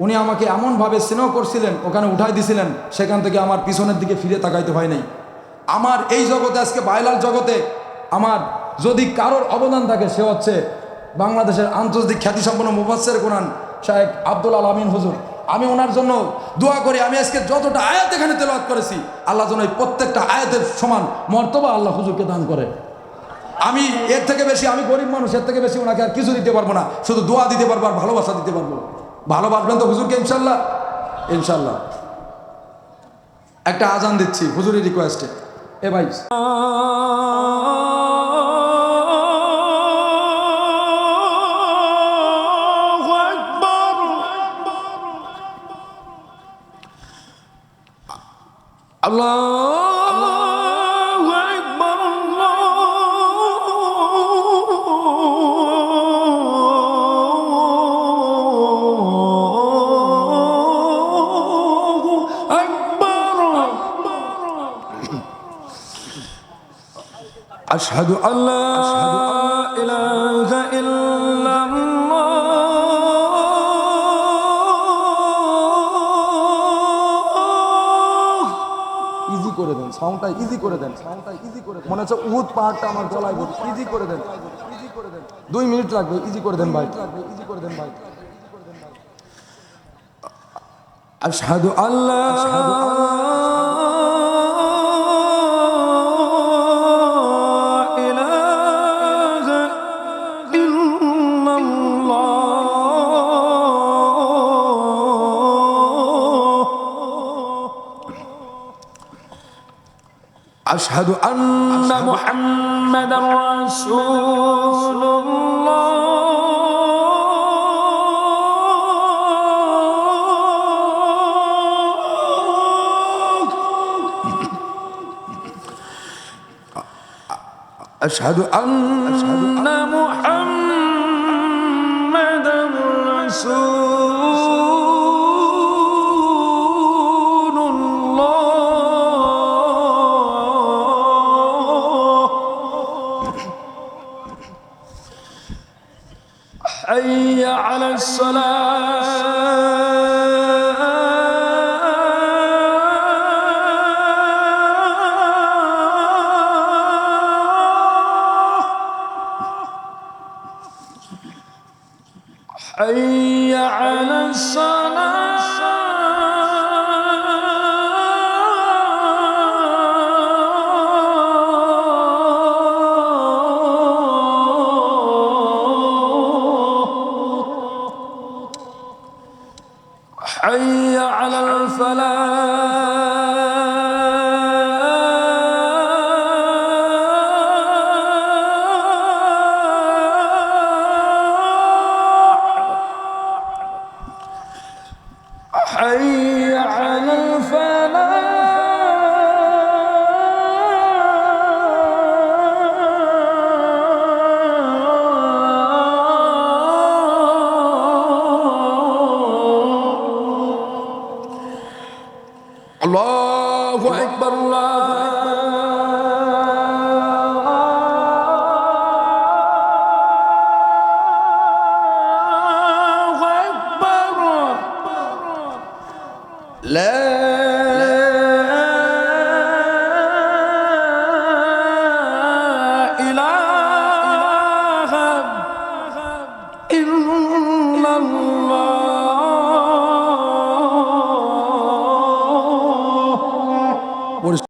উনি আমাকে এমনভাবে স্নেহ করছিলেন, ওখানে উঠাই দিছিলেন, সেখান থেকে আমার পিছনের দিকে ফিরে তাকাইতে হয় নাই। আমার এই জগতে, আজকে বাইলাল জগতে আমার যদি কারোর অবদান থাকে, সে হচ্ছে বাংলাদেশের আন্তর্জাতিক খ্যাতিসম্পন্ন মুফাসসির কোরআন শায়েখ আব্দুল আমিন হুজুর। আমি ওনার জন্য দোয়া করি, আমি আজকে যতটা আয়াত এখানে তেলাওয়াত করেছি, আল্লাহ যেন এই প্রত্যেকটা আয়াতের সমান মর্তবা আল্লাহ হুজুরকে দান করে। আমি এর থেকে বেশি, আমি গরিব মানুষ, এর থেকে বেশি ওনাকে আর কিছু দিতে পারবো না, শুধু দোয়া দিতে পারবো আর ভালোবাসা দিতে পারবো। ভালোবাসবেন তো হুজুরকে ইনশাল্লাহ? ইনশাল্লাহ। একটা আজান দিচ্ছি হুজুরের রিকোয়েস্টে। এ ভাই, আল্লাহু আকবার, আল্লাহু আকবার। আশহাদু আল্লা ইলাহা ইল্লাল্লাহ, ইজি করে দেন সাউন্ডটা, ইজি করে দেন সাউন্ডটা, ইজি করে দেন। মনে হচ্ছে উহুদ পাহাড়টা আমার গলায় পড়ছে। ইজি করে দেন, ইজি করে দেন। 2 মিনিট লাগবে, ইজি করে দেন ভাই, ইজি করে দেন ভাই। আশহাদু আল্লা ইলাহা ইল্লাল্লাহ, আশহাদু আন্না মুহাম্মাদার রাসূলুল্লাহ। أشهد أن محمدا رسول الله. حي على الصلاة. حي على الصلاة. حي على الفلاح. حي على الفلاح. الله أكبر، الله أكبر. لا إله إلا الله.